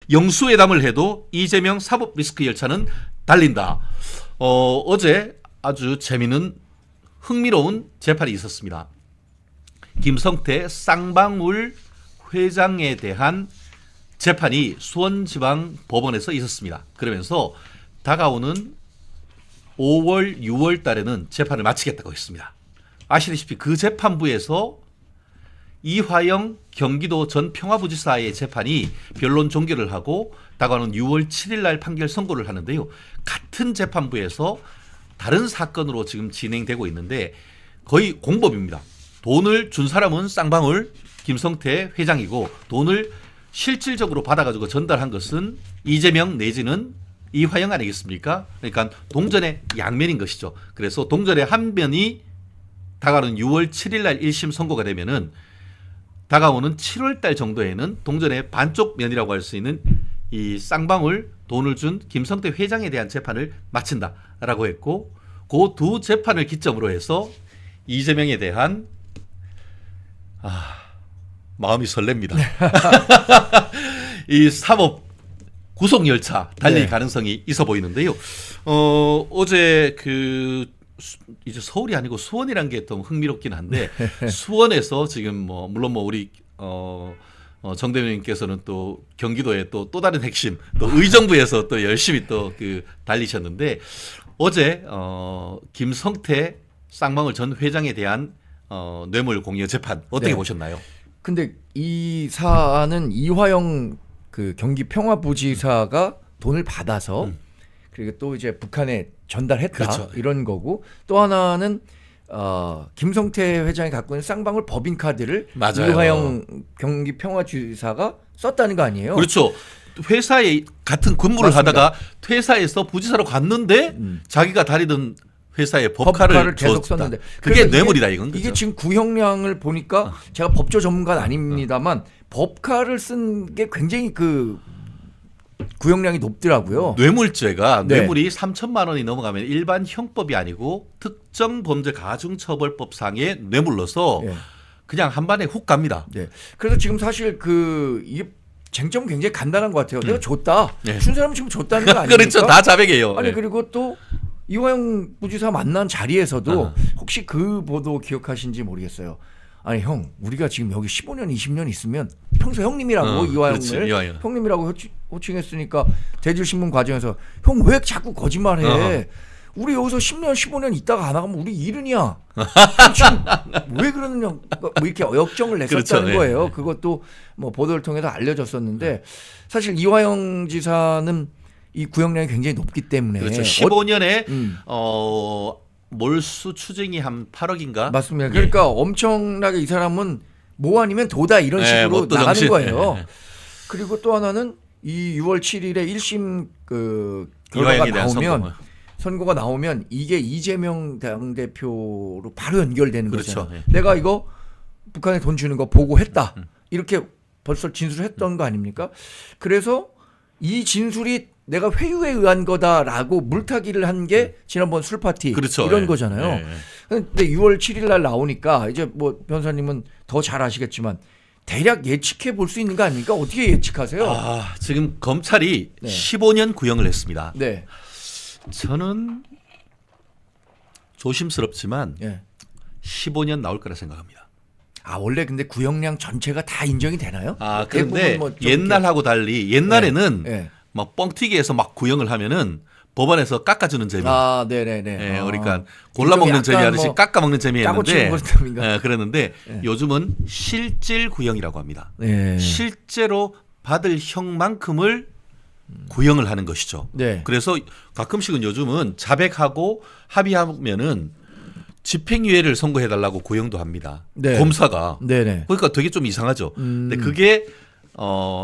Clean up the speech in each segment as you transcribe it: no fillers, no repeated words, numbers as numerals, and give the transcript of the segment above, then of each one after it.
영수회담을 해도 이재명 사법 리스크 열차는 달린다. 어제 아주 재미있는 흥미로운 재판이 있었습니다. 김성태 쌍방울 회장에 대한 재판이 수원지방법원에서 있었습니다. 그러면서 다가오는 5월, 6월 달에는 재판을 마치겠다고 했습니다. 아시다시피 그 재판부에서 이화영 경기도 전 평화부지사의 재판이 변론 종결을 하고 다가오는 6월 7일 날 판결 선고를 하는데요. 같은 재판부에서 다른 사건으로 지금 진행되고 있는데 거의 공법입니다. 돈을 준 사람은 쌍방울 김성태 회장이고 돈을 실질적으로 받아가지고 전달한 것은 이재명 내지는 이화영 아니겠습니까? 그러니까 동전의 양면인 것이죠. 그래서 동전의 한 면이 다가오는 6월 7일 날 1심 선고가 되면은 다가오는 7월 달 정도에는 동전의 반쪽 면이라고 할 수 있는 이 쌍방울 돈을 준 김성태 회장에 대한 재판을 마친다라고 했고 그 두 재판을 기점으로 해서 이재명에 대한 마음이 설렙니다. 이 사법 구속 열차 달릴 네. 가능성이 있어 보이는데요. 어제 이제 서울이 아니고 수원이란 게 좀 흥미롭긴 한데 수원에서 지금 물론 우리 정대표님께서는 또 경기도의 또 다른 핵심 또 의정부에서 또 열심히 또 달리셨는데 어제 김성태 쌍방울 전 회장에 대한 뇌물 공여 재판 어떻게 네. 보셨나요? 근데 이 사안은 이화영 그 경기 평화부지사가 돈을 받아서 그리고 또 이제 북한에 전달했다 그렇죠. 이런 거고 또 하나는 김성태 회장이 갖고 있는 쌍방울 법인카드를 맞아요. 이화영 경기 평화주사가 썼다는 거 아니에요? 그렇죠. 회사에 같은 근무를 맞습니다. 하다가 퇴사해서 부지사로 갔는데 자기가 다니던 회사에 법카를 법카를 계속 줬다. 썼는데 그게 그래서 뇌물이다 이건 이게 거죠. 지금 구형량을 보니까 제가 법조 전문가는 아닙니다만 법카를 쓴 게 굉장히 구형량이 높더라고요. 뇌물죄가 네. 뇌물이 3천만 원이 넘어가면 일반 형법이 아니고 특정범죄가중처벌법상의 뇌물로서 예. 그냥 한 반에 훅 갑니다. 네. 그래서 지금 사실 이게 쟁점은 굉장히 간단한 것 같아요. 내가 줬다. 네. 준 사람은 지금 줬다는 거 아닙니까? 그렇죠. 다 자백이에요. 아니 네. 그리고 또 이화영 부지사 만난 자리에서도 혹시 그 보도 기억하신지 모르겠어요. 아니 형 우리가 지금 여기 15년 20년 있으면 평소 형님이라고 이화영을 그렇지, 이화영. 형님이라고 호칭했으니까 대질신문 과정에서 형 왜 자꾸 거짓말해. 우리 여기서 10년 15년 있다가 안 나가면 우리 이른이야. 지금 왜 그러느냐 이렇게 역정을 냈었다는 그렇죠, 예. 거예요. 그것도 보도를 통해서 알려졌었는데 사실 이화영 지사는 이 구형량이 굉장히 높기 때문에 그렇죠. 15년에 몰수 추징이 한 8억인가? 맞습니다. 그러니까 엄청나게 이 사람은 뭐 아니면 도다 이런 식으로 뭣도 나가는 정신. 거예요. 그리고 또 하나는 이 6월 7일에 1심 결과가 이화영에 대한 나오면 선고가 나오면 이게 이재명 당대표로 바로 연결되는 그렇죠. 거잖아요. 예. 내가 이거 북한에 돈 주는 거 보고했다. 이렇게 벌써 진술했던 거 아닙니까? 그래서 이 진술이 내가 회유에 의한 거다라고 물타기를 한 게 지난번 술 파티 그렇죠. 이런 예. 거잖아요. 예. 근데 6월 7일 날 나오니까 이제 변호사님은 더 잘 아시겠지만 대략 예측해 볼 수 있는 거 아닙니까? 어떻게 예측하세요? 지금 검찰이 네. 15년 구형을 했습니다. 네. 저는 조심스럽지만 예. 15년 나올 거라 생각합니다. 원래 근데 구형량 전체가 다 인정이 되나요? 그런데 대부분 좀 옛날하고 달리 옛날에는 예. 막 뻥튀기해서 막 구형을 하면은 법원에서 깎아주는 재미. 네네네. 예, 그러니까 골라먹는 재미 하듯이 깎아먹는 짜고 재미였는데 치는 것입니까? 예, 그랬는데 요즘은 실질 구형이라고 합니다. 네. 실제로 받을 형만큼을 구형을 하는 것이죠. 네. 그래서 가끔씩은 요즘은 자백하고 합의하면은 집행유예를 선고해달라고 구형도 합니다. 네. 검사가. 네네. 그러니까 되게 좀 이상하죠. 근데 그게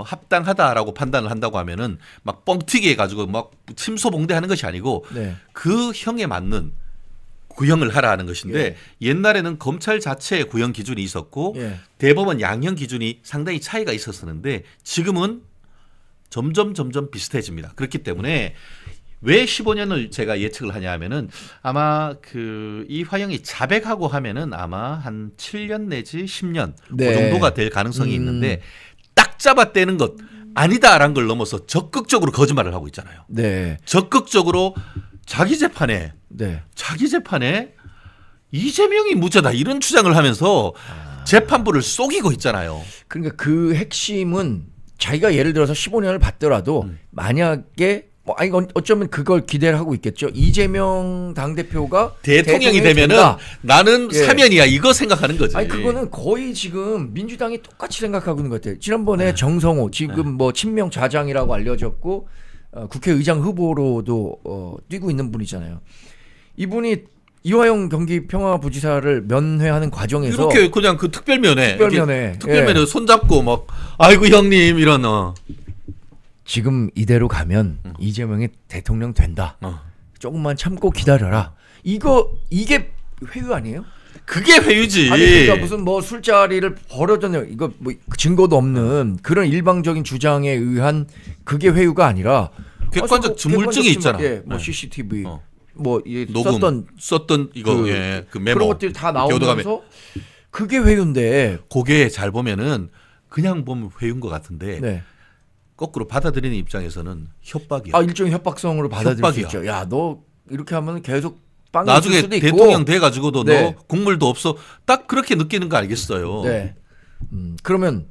합당하다라고 판단을 한다고 하면은 막 뻥튀기 해가지고 막 침소봉대하는 것이 아니고 네. 그 형에 맞는 구형을 하라 하는 것인데 예. 옛날에는 검찰 자체의 구형 기준이 있었고 예. 대법원 양형 기준이 상당히 차이가 있었었는데 지금은 점점 비슷해집니다. 그렇기 때문에 왜 15년을 제가 예측을 하냐 하면은 아마 이화영이 자백하고 하면은 아마 한 7년 내지 10년 네. 그 정도가 될 가능성이 있는데 딱 잡아떼는 것 아니다라는 걸 넘어서 적극적으로 거짓말을 하고 있잖아요. 네. 적극적으로 자기 재판에 이재명이 무죄다 이런 주장을 하면서 재판부를 속이고 있잖아요. 그러니까 그 핵심은 자기가 예를 들어서 15년을 받더라도 만약에 아니 어쩌면 그걸 기대를 하고 있겠죠. 이재명 당대표가 대통령이 되면은 된다. 나는 예. 사면이야 이거 생각하는 거지. 아니 그거는 거의 지금 민주당이 똑같이 생각하고 있는 것 같아요. 지난번에 정성호 지금 뭐 친명 좌장이라고 알려졌고 국회의장 후보로도 뛰고 있는 분이잖아요. 이분이 이화영 경기평화부지사를 면회하는 과정에서 이렇게 그냥 그 특별면에 예. 손잡고 막 아이고 형님 이런 지금 이대로 가면 이재명이 대통령 된다. 조금만 참고 기다려라. 이게 회유 아니에요? 그게 회유지. 아니 그러니까 무슨 뭐 술자리를 벌어졌네요. 이거 뭐 증거도 없는 그런 일방적인 주장에 의한 그게 회유가 아니라 객관적 증물증이 있잖아. 예, 뭐 네. CCTV 뭐 녹음 썼던 이거 그 메모 그런 것들이 다 교도관에. 나오면서 그게 회유인데 그게 잘 보면은 그냥 보면 회유인 것 같은데 네. 거꾸로 받아들이는 입장에서는 협박이야. 일종의 협박성으로 받아들일 협박이야. 수 있죠. 야, 너 이렇게 하면 계속 빵이 나중에 있을 수도 있고. 대통령 돼가지고도 네. 너 국물도 없어. 딱 그렇게 느끼는 거 알겠어요. 네. 그러면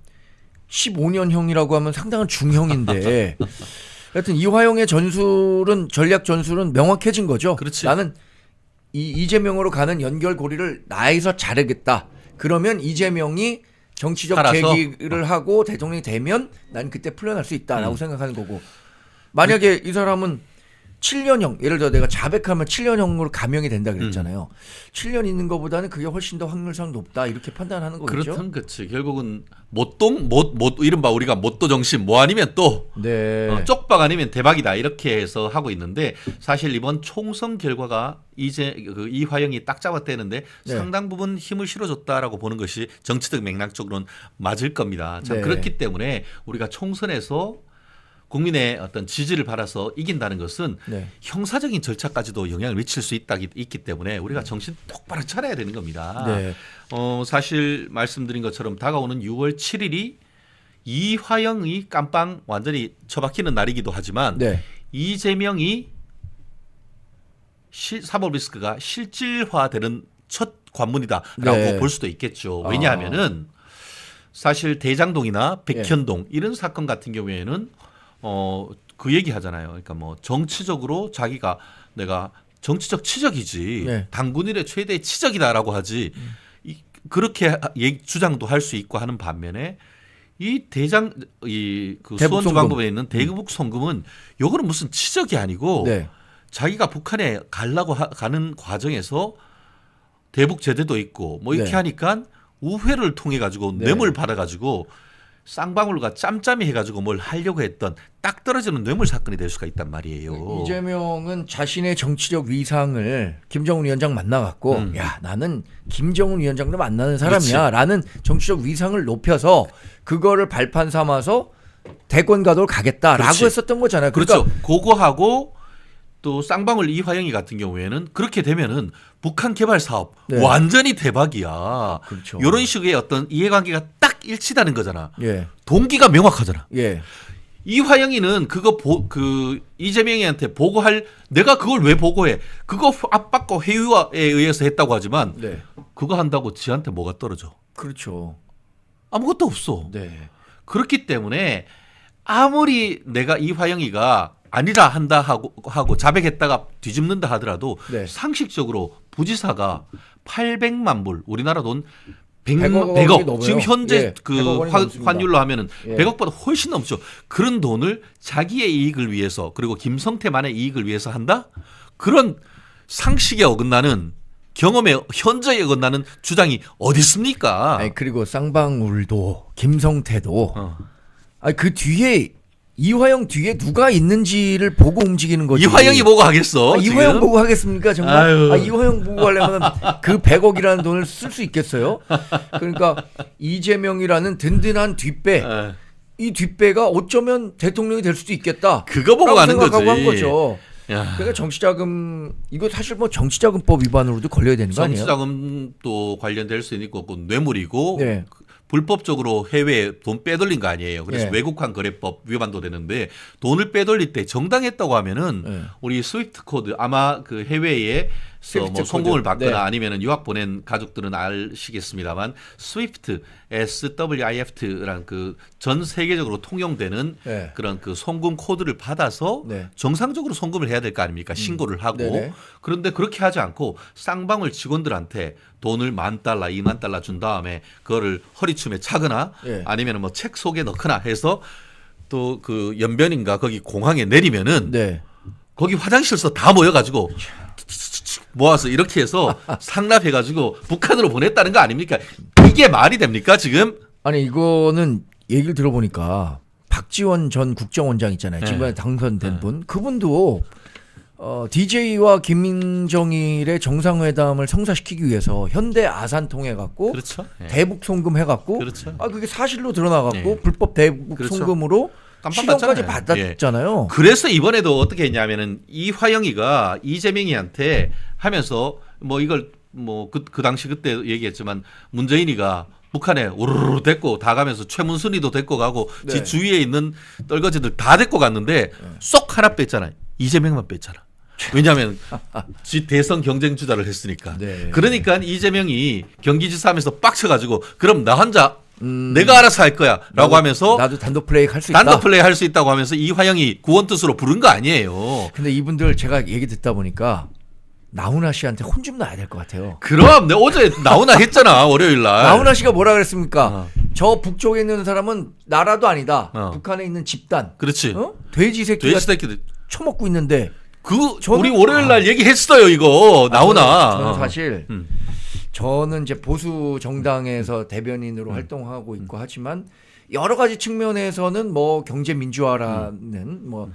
15년형이라고 하면 상당한 중형인데 하여튼 이화영의 전술은 전략 전술은 명확해진 거죠. 그렇지. 나는 이재명으로 가는 연결고리를 나에서 자르겠다. 그러면 이재명이 정치적 살아서? 재기를 하고 대통령이 되면 난 그때 풀려날 수 있다라고 생각하는 거고 만약에 이 사람은 7년형 예를 들어 내가 자백하면 7년형으로 감형이 된다 그랬잖아요. 7년 있는 것보다는 그게 훨씬 더 확률상 높다 이렇게 판단하는 거겠죠. 그렇든 그렇지. 결국은 못 이른바 우리가 못도 정신 뭐 아니면 또 네. 쪽박 아니면 대박이다 이렇게 해서 하고 있는데 사실 이번 총선 결과가 이제 그 이화영이 딱 잡아떼는데 네. 상당 부분 힘을 실어줬다라고 보는 것이 정치적 맥락적으로는 맞을 겁니다. 참 네. 그렇기 때문에 우리가 총선에서 국민의 어떤 지지를 받아서 이긴다는 것은 네. 형사적인 절차까지도 영향을 미칠 수 있기 때문에 우리가 정신 똑바로 차려야 되는 겁니다. 네. 사실 말씀드린 것처럼 다가오는 6월 7일이 이화영의 깜빵 완전히 처박히는 날이기도 하지만 네. 이재명이 사법 리스크가 실질화되는 첫 관문이다라고 네. 볼 수도 있겠죠. 왜냐하면은 사실 대장동이나 백현동 네. 이런 사건 같은 경우에는 그 얘기 하잖아요. 그러니까 뭐 정치적으로 자기가 내가 정치적 치적이지 네. 당군 일의 최대의 치적이다라고 하지 그렇게 주장도 할 수 있고 하는 반면에 이 그 수원 지방법에 있는 대북 송금은 요거는 무슨 치적이 아니고 네. 자기가 북한에 가려고 가는 과정에서 대북 제대도 있고 뭐 이렇게 네. 하니까 우회를 통해 가지고 네. 뇌물 받아 가지고 쌍방울과 짬짬이 해가지고 뭘 하려고 했던 딱 떨어지는 뇌물 사건이 될 수가 있단 말이에요. 이재명은 자신의 정치적 위상을 김정은 위원장 만나갖고 야 나는 김정은 위원장도 만나는 사람이야 라는 정치적 위상을 높여서 그거를 발판 삼아서 대권 가도를 가겠다라고 그렇지. 했었던 거잖아요. 그러니까 그렇죠. 그거하고 또 쌍방울 이화영이 같은 경우에는 그렇게 되면은 북한 개발 사업 네. 완전히 대박이야. 그렇죠. 이런 식의 어떤 이해관계가 딱 일치다는 거잖아. 예. 동기가 명확하잖아. 예. 이화영이는 그거 이재명이한테 보고할 내가 그걸 왜 보고해? 그거 압박과 회유에 의해서 했다고 하지만 네. 그거 한다고 지한테 뭐가 떨어져? 그렇죠. 아무것도 없어. 네. 그렇기 때문에 아무리 내가 이화영이가 아니라 한다 하고 자백했다가 뒤집는다 하더라도 네. 상식적으로 부지사가 800만 불 우리나라 돈 100억 원이 100억 넘어요. 지금 현재 예, 그 100억 원이 넘습니다. 환율로 하면은 예. 100억보다 훨씬 넘죠. 그런 돈을 자기의 이익을 위해서 그리고 김성태만의 이익을 위해서 한다? 그런 상식에 어긋나는 경험에 현저히 어긋나는 주장이 어디 있습니까? 아니, 그리고 쌍방울도 김성태도 그 뒤에 이화영 뒤에 누가 있는지를 보고 움직이는 거지. 이화영이 보고 하겠어. 이화영 지금? 보고 하겠습니까 정말? 아유. 이화영 보고 하려면 그 100억이라는 돈을 쓸 수 있겠어요? 그러니까 이재명이라는 든든한 뒷배, 에. 이 뒷배가 어쩌면 대통령이 될 수도 있겠다. 그거 보고 가는 거지. 생각하고 한 거죠. 야. 그러니까 정치자금 이거 사실 뭐 정치자금법 위반으로도 걸려야 되는 거 아니에요? 정치자금도 관련될 수 있고 그 뇌물이고 네. 불법적으로 해외에 돈 빼돌린 거 아니에요. 그래서 예. 외국환 거래법 위반도 되는데 돈을 빼돌릴 때 정당했다고 하면은 예. 우리 스위프트 코드 아마 그 해외에 스위프트 뭐 송금을 코드. 받거나 네. 아니면은 유학 보낸 가족들은 아시겠습니다만 스위프트 SWIFT라는 그 전 세계적으로 통용되는 네. 그런 그 송금 코드를 받아서 네. 정상적으로 송금을 해야 될 거 아닙니까? 신고를 하고. 네네. 그런데 그렇게 하지 않고 쌍방울 직원들한테 돈을 $10,000, $20,000 준 다음에 그거를 허리춤에 차거나 예. 아니면 뭐 책 속에 넣거나 해서 또 그 연변인가 거기 공항에 내리면은 네. 거기 화장실에서 다 모여가지고 모아서 이렇게 해서 상납해가지고 북한으로 보냈다는 거 아닙니까? 이게 말이 됩니까 지금? 아니 이거는 얘기를 들어보니까 박지원 전 국정원장 있잖아요. 네. 지금에 당선된 분. 그분도 DJ와 김정일의 정상회담을 성사시키기 위해서 현대 아산 통해 갖고 그렇죠. 예. 대북 송금 해 갖고 그렇죠. 그게 사실로 드러나 갖고 예. 불법 대북 그렇죠. 송금으로 깜빡 실형까지 났잖아요. 예. 받았잖아요. 그래서 이번에도 어떻게 했냐면은 이화영이가 이재명이한테 하면서 뭐 이걸 뭐 그 당시 그때 얘기했지만 문재인이가 북한에 우르르 데리고 다 가면서 최문순이도 데리고 가고 네. 지 주위에 있는 떨거지들 다 데리고 갔는데 쏙 하나 뺐잖아요. 이재명만 뺐잖아. 왜냐하면 지 대선 경쟁 주자를 했으니까. 네. 그러니까 이재명이 경기지사 하면서 빡쳐가지고 그럼 나 혼자 내가 알아서 할 거야라고 하면서 나도 단독 플레이 할 수 있다. 단독 플레이 할 수 있다고 하면서 이화영이 구원 뜻으로 부른 거 아니에요. 근데 이분들 제가 얘기 듣다 보니까 나훈아 씨한테 혼 좀 놔야 될 것 같아요. 그럼 내가 어제 나오나 했잖아 월요일 날. 나훈아 씨가 뭐라 그랬습니까? 어. 저 북쪽에 있는 사람은 나라도 아니다. 어. 북한에 있는 집단. 그렇지. 돼지 새끼가 돼지 새끼들. 처먹고 있는데 그 저는- 우리 월요일 날 얘기했어요 이거 나오나. 저는 사실 음. 저는 이제 보수 정당에서 대변인으로 활동하고 있고 하지만 여러 가지 측면에서는 뭐 경제 민주화라는 뭐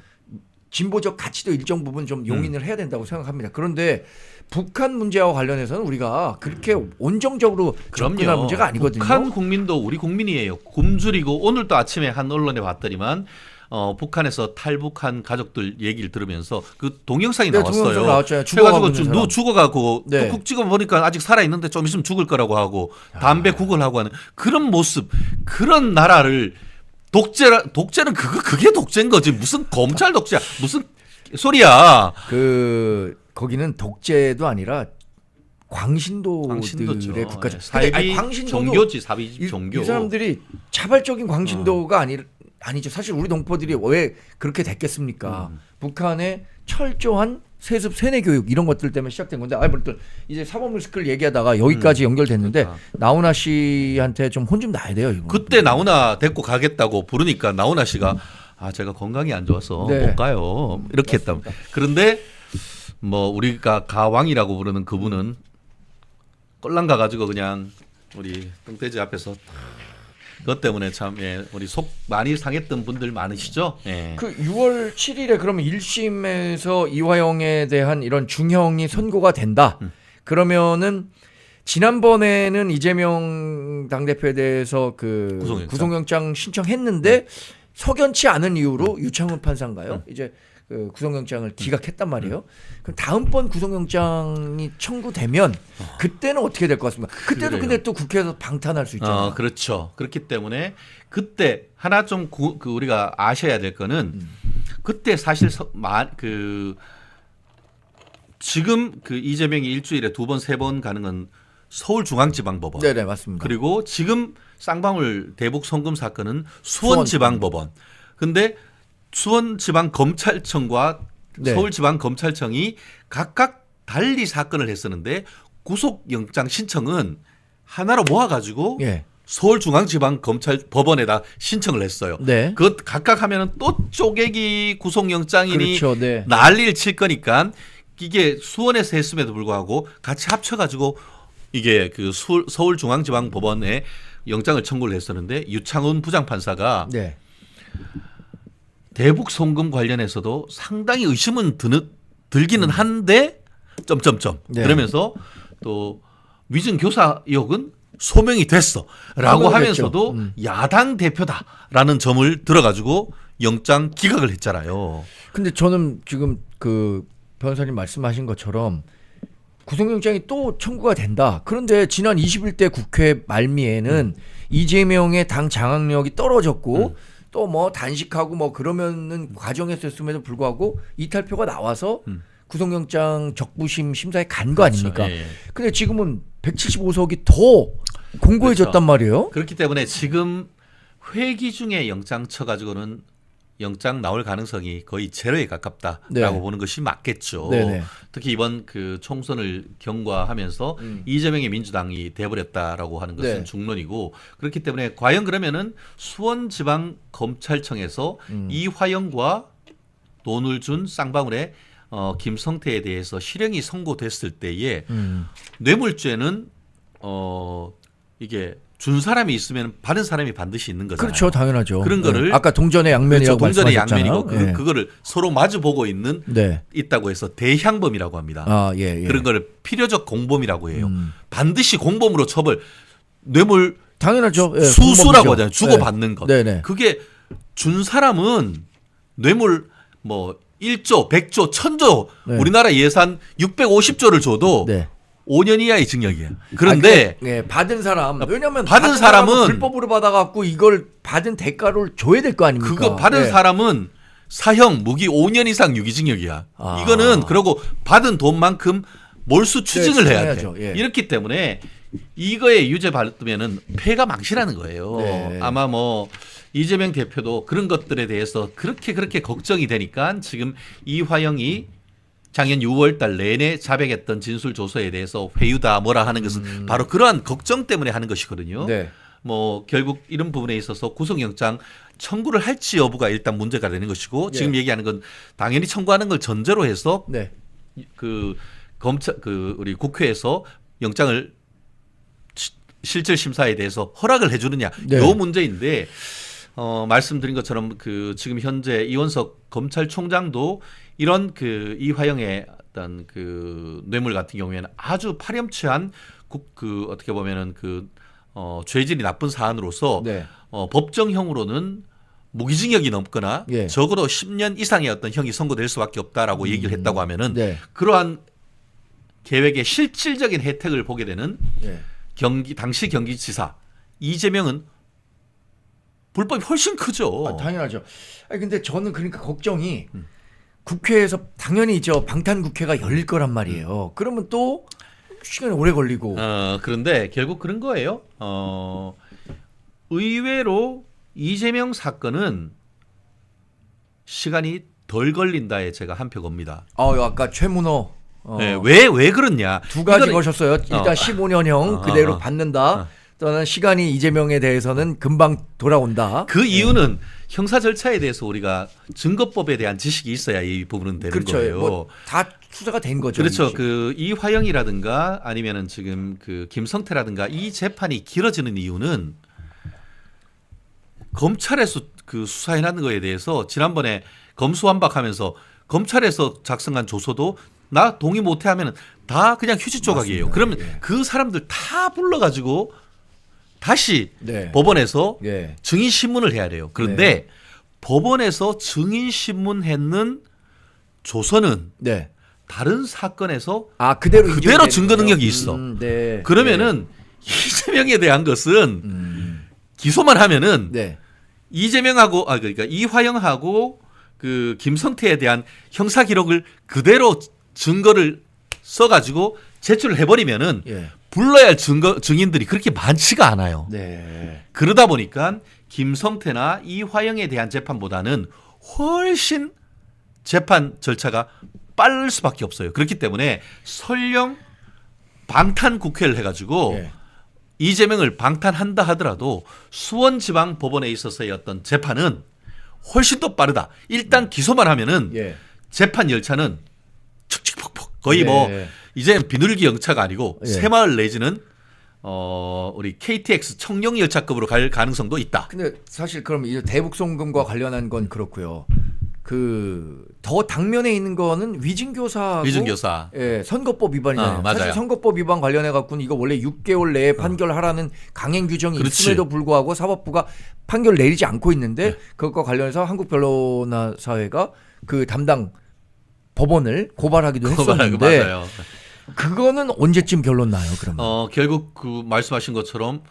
진보적 가치도 일정 부분 좀 용인을 해야 된다고 생각합니다. 그런데 북한 문제와 관련해서는 우리가 그렇게 온정적으로 접근할 문제가 아니거든요. 북한 국민도 우리 국민이에요. 굶주리고 오늘도 아침에 한 언론에 봤더니만 북한에서 탈북한 가족들 얘기를 들으면서 그 동영상이 네, 나왔어요. 동영상 나왔잖아요. 죽어가고 해가지고 있는 누 사람. 죽어가고 네. 뚝 찍어 보니까 아직 살아 있는데 좀 있으면 죽을 거라고 하고 담배 구걸하고 하는 그런 모습, 그런 나라를 독재는 그게 독재인 거지. 무슨 검찰 독재야? 무슨 소리야? 거기는 독재도 아니라 광신도들의 광신도죠. 국가죠. 사이비 근데 광신도도 종교지, 사비 종교. 이 사람들이 자발적인 광신도가 아니죠. 사실 우리 동포들이 왜 그렇게 됐겠습니까? 북한의 철저한 세습 세뇌 교육 이런 것들 때문에 시작된 건데, 아무튼 이제 사법 리스크를 얘기하다가 여기까지 연결됐는데 그러니까. 나훈아 씨한테 좀 혼 좀 나야 돼요. 이분. 그때 나훈아 데리고 가겠다고 부르니까 나훈아 씨가 제가 건강이 안 좋아서 네. 못 가요. 이렇게 했다. 그런데 뭐 우리가 가왕이라고 부르는 그분은 꼴랑 가가지고 그냥 우리 똥돼지 앞에서 그것 때문에 참 우리 속 많이 상했던 분들 많으시죠. 예. 그 6월 7일에 그러면 1심에서 이화영에 대한 이런 중형이 선고가 된다. 그러면은 지난번에는 이재명 당대표에 대해서 그 구속영장 신청했는데 석연치 않은 이유로 유창훈 판사인가요? 이제 그 구속영장을 기각했단 말이에요. 그럼 다음번 구속영장이 청구되면 그때는 어떻게 될 것 같습니까? 그때도 그래요. 근데 또 국회에서 방탄할 수 있잖아요. 그렇죠. 그렇기 때문에 그때 하나 좀 그 우리가 아셔야 될 거는 그때 사실 지금 그 이재명이 일주일에 2번, 3번 가는 건 서울중앙지방법원. 네네 맞습니다. 그리고 지금 쌍방울 대북 송금 사건은 수원지방법원. 근데 수원지방검찰청과 네. 서울지방검찰청이 각각 달리 사건을 했었는데 구속영장 신청은 하나로 모아가지고 예. 서울중앙지방검찰법원에다 신청을 했어요. 네. 그 각각 하면은 또 쪼개기 구속영장이니 그렇죠. 네. 난리를 칠 거니까 이게 수원에서 했음에도 불구하고 같이 합쳐가지고 이게 그 서울중앙지방법원에 영장을 청구를 했었는데 유창훈 부장판사가 네. 대북 송금 관련해서도 상당히 의심은 들기는 한데 네. 그러면서 또 위증 교사 의혹은 소명이 됐어라고 소명이 하면서도 됐죠. 야당 대표다라는 점을 들어가지고 영장 기각을 했잖아요. 근데 저는 지금 그 변호사님 말씀하신 것처럼 구속영장이 또 청구가 된다. 그런데 지난 21대 국회 말미에는 이재명의 당 장악력이 떨어졌고 또 뭐 단식하고 뭐 그러면은 과정에서였음에도 불구하고 이탈표가 나와서 구속영장 적부심 심사에 간 거 아닙니까? 그렇죠. 예, 예. 근데 지금은 175석이 더 공고해졌단 그렇죠. 말이에요. 그렇기 때문에 지금 회기 중에 영장 쳐가지고는 영장 나올 가능성이 거의 제로에 가깝다라고 네. 보는 것이 맞겠죠. 네네. 특히 이번 그 총선을 경과하면서 이재명의 민주당이 돼버렸다라고 하는 것은 네. 중론이고 그렇기 때문에 과연 그러면은 수원지방검찰청에서 이화영과 돈을 준 쌍방울의 김성태에 대해서 실형이 선고됐을 때에 뇌물죄는 이게 준 사람이 있으면 받은 사람이 반드시 있는 거잖아요. 그렇죠, 당연하죠. 그런 거를 아까 동전의 양면이라고 그렇죠. 동전의 말씀하셨잖아요. 양면이고 예. 그거를 서로 마주 보고 있는 네. 있다고 해서 대향범이라고 합니다. 아, 예, 예. 그런 거를 필요적 공범이라고 해요. 반드시 공범으로 처벌 뇌물 당연하죠. 예, 수수라고 공범이죠. 하잖아요. 주고 받는 것. 네네. 그게 준 사람은 뇌물 뭐 1조, 100조, 1000조 네. 우리나라 예산 650조를 줘도 네. 5년 이하의 징역이에요. 그런데 예, 받은 사람 왜냐하면 받은 사람은 불법으로 받아갖고 이걸 받은 대가를 줘야 될 거 아닙니까? 그거 받은 예. 사람은 사형 무기 5년 이상 유기징역이야. 아. 이거는 그러고 받은 돈만큼 몰수 추징을 네, 해야 돼. 추징해야죠. 예. 이렇기 때문에 이거에 유죄 받으면은 패가 망신하는 거예요. 네. 아마 뭐 이재명 대표도 그런 것들에 대해서 그렇게 걱정이 되니까 지금 이화영이 작년 6월 달 내내 자백했던 진술 조서에 대해서 회유다 뭐라 하는 것은 바로 그러한 걱정 때문에 하는 것이거든요. 네. 뭐 결국 이런 부분에 있어서 구속영장 청구를 할지 여부가 일단 문제가 되는 것이고 지금 얘기하는 건 당연히 청구하는 걸 전제로 해서 네. 그 검찰 그 우리 국회에서 영장을 실질 심사에 대해서 허락을 해주느냐 네. 요 문제인데 말씀드린 것처럼 그 지금 현재 이원석 검찰총장도 이런 그 이화영의 어떤 그 뇌물 같은 경우에는 아주 파렴치한 그 어떻게 보면은 그 죄질이 나쁜 사안으로서 네. 법정형으로는 무기징역이 넘거나 예. 적어도 10년 이상의 어떤 형이 선고될 수밖에 없다라고 얘기를 했다고 하면은 네. 그러한 계획의 실질적인 혜택을 보게 되는 예. 당시 경기지사 이재명은 불법이 훨씬 크죠. 아, 당연하죠. 아니 근데 저는 그러니까 걱정이 국회에서 당연히 방탄 국회가 열릴 거란 말이에요. 그러면 또 시간이 오래 걸리고. 그런데 결국 그런 거예요. 의외로 이재명 사건은 시간이 덜 걸린다에 제가 한 표 겁니다. 아까 최문호 네, 왜 그렇냐? 두 가지 이거는- 거셨어요. 일단 15년형 그대로 받는다. 또는 시간이 이재명에 대해서는 금방 돌아온다. 그 이유는 형사 절차에 대해서 우리가 증거법에 대한 지식이 있어야 이 부분은 되는 그렇죠. 거예요. 뭐 다 수사가 된 거죠. 그렇죠. 이제. 그 이화영이라든가 아니면은 지금 그 김성태라든가 이 재판이 길어지는 이유는 검찰에서 그 수사해놨는 거에 대해서 지난번에 검수완박하면서 검찰에서 작성한 조서도 나 동의 못해 하면은 다 그냥 휴지 조각이에요. 맞습니다. 그러면 예. 그 사람들 다 불러가지고 다시 네. 법원에서 예. 증인 신문을 해야 돼요. 그런데 법원에서 증인 신문했는 조서는 네. 다른 사건에서 그대로 인정이 증거 되는군요. 능력이 있어. 네. 그러면은 이재명에 대한 것은 기소만 하면은 네. 이재명하고 그러니까 이화영하고 그 김성태에 대한 형사 기록을 그대로 증거를 써가지고 제출을 해버리면은 예. 불러야 할 증인들이 그렇게 많지가 않아요. 네. 그러다 보니까 김성태나 이화영에 대한 재판보다는 훨씬 재판 절차가 빠를 수밖에 없어요. 그렇기 때문에 설령 방탄 국회를 해가지고 예. 이재명을 방탄한다 하더라도 수원지방법원에 있어서의 어떤 재판은 훨씬 더 빠르다. 일단 기소만 하면은 예. 재판 열차는 칙칙폭폭 거의 예. 뭐 이제 비둘기 열차가 아니고 예. 새마을 내지는 우리 KTX 청룡 열차급으로 갈 가능성도 있다. 근데 사실 그럼 이 대북송금과 관련한 건 그렇고요. 더 당면에 있는 거는 위증교사. 위증교사. 예, 선거법 위반이잖아요. 맞아요. 사실 선거법 위반 관련해 갖고는 이거 원래 6개월 내에 판결하라는 강행 규정이 그렇지. 있음에도 불구하고 사법부가 판결 내리지 않고 있는데 그것과 관련해서 한국변로나사회가 그 담당 법원을 고발하기도 했었는데 맞아요. 그거는 언제쯤 결론 나요? 그러면 결국 그 말씀하신 것처럼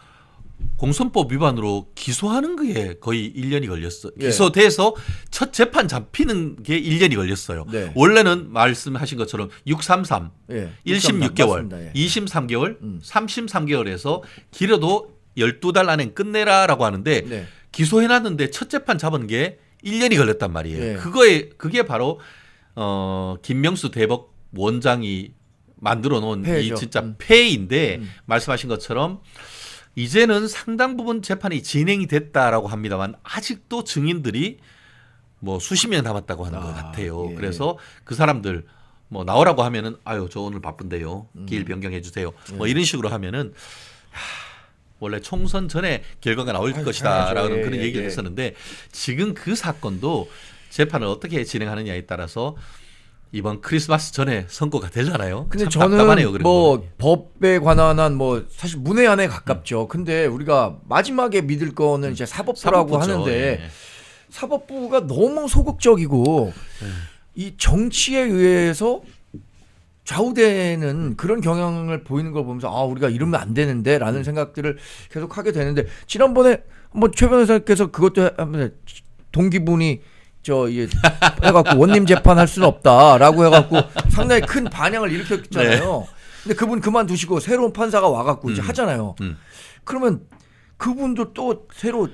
공선법 위반으로 기소하는 게 거의 1년이 걸렸어요. 예. 기소돼서 첫 재판 잡히는 게 1년이 걸렸어요. 네. 원래는 말씀하신 것처럼 633, 예. 1심 6개월, 맞습니다. 예. 2심 3개월, 3심 3개월에서 길어도 12달 안에 끝내라라고 하는데 네. 기소해놨는데 첫 재판 잡은 게 1년이 걸렸단 말이에요. 예. 그게 바로 김명수 대법 원장이 만들어 놓은 폐해죠. 이 진짜 폐인데 말씀하신 것처럼 이제는 상당 부분 재판이 진행이 됐다라고 합니다만 아직도 증인들이 뭐 수십 명 남았다고 하는 것 같아요. 예. 그래서 그 사람들 뭐 나오라고 하면은 아유 저 오늘 바쁜데요. 기일 변경해 주세요. 뭐 이런 식으로 하면은 원래 총선 전에 결과가 나올 것이다라는 예, 그런 예, 얘기를 예. 했었는데 지금 그 사건도 재판을 어떻게 진행하느냐에 따라서 이번 크리스마스 전에 선고가 되려나요? 근데 참 답답하네요, 저는 그런 뭐 거는. 법에 관한 한 뭐 사실 문외한에 가깝죠. 근데 우리가 마지막에 믿을 거는 이제 사법부라고 사법부죠. 하는데 예. 사법부가 너무 소극적이고 이 정치에 의해서 좌우되는 그런 경향을 보이는 걸 보면서 아 우리가 이러면 안 되는데라는 생각들을 계속 하게 되는데 지난번에 한번 최 변호사께서 그것도 한번 동기분이 해갖고 원님 재판할 수는 없다라고 해갖고 상당히 큰 반향을 일으켰잖아요. 근데 그분 그만두시고 새로운 판사가 와갖고 이제 하잖아요. 그러면 그분도 또 새로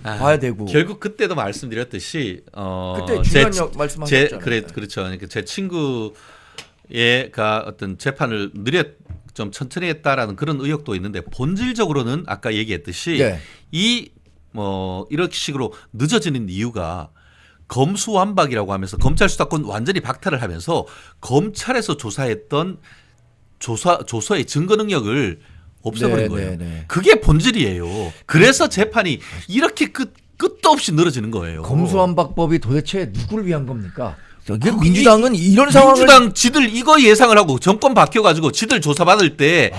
봐야 되고. 결국 그때도 말씀드렸듯이 그때 중요한 말씀하셨잖아요. 그렇죠. 그러니까 제 친구가 어떤 재판을 좀 천천히 했다라는 그런 의혹도 있는데 본질적으로는 아까 얘기했듯이 네. 이런 식으로 늦어지는 이유가 검수완박이라고 하면서 검찰 수사권 완전히 박탈을 하면서 검찰에서 조사했던 조서의 증거 능력을 없애버린 거예요. 네. 그게 본질이에요. 그래서 재판이 이렇게 끝도 없이 늘어지는 거예요. 검수완박법이 도대체 누구를 위한 겁니까? 민주당은 이런 상황을 민주당 지들 이거 예상을 하고 정권 바뀌어가지고 지들 조사받을 때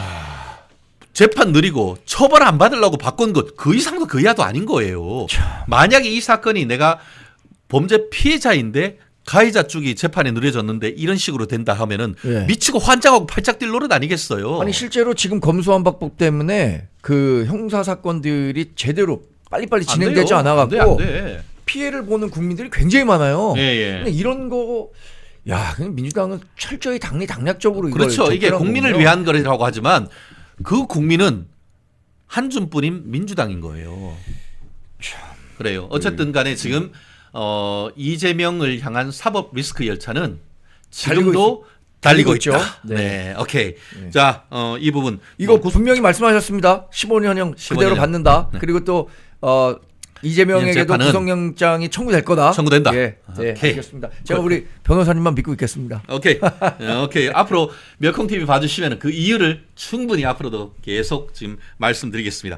재판 느리고 처벌 안 받으려고 바꾼 것 그 이상도 그 이하도 아닌 거예요. 만약에 이 사건이 내가 범죄 피해자인데 가해자 쪽이 재판이 느려졌는데 이런 식으로 된다 하면은 예. 미치고 환장하고 팔짝 뛸 노릇 아니겠어요. 아니 실제로 지금 검수완박법 때문에 그 형사 사건들이 제대로 빨리빨리 진행되지 않아갖고 안 돼. 피해를 보는 국민들이 굉장히 많아요. 예. 근데 이런 거, 그냥 민주당은 철저히 당략적으로 그렇죠. 이걸 이게 접근한 국민을 거군요. 위한 거라고 하지만 그 국민은 한 줌뿐인 민주당인 거예요. 그래요. 어쨌든 간에 지금 이재명을 향한 사법 리스크 열차는 지금도 달리고 있죠. 있다. 네. 네. 오케이. 자, 이 부분 이거 분명히 말씀하셨습니다. 15년형 그대로 15년. 받는다. 네. 그리고 또 이재명에게도 재판은 구속영장이 청구될 거다. 청구된다. 예, 오케이. 알겠습니다. 제가 우리 변호사님만 믿고 있겠습니다. 오케이. 오케이. 앞으로 멸콩TV 봐주시면 그 이유를 충분히 앞으로도 계속 지금 말씀드리겠습니다.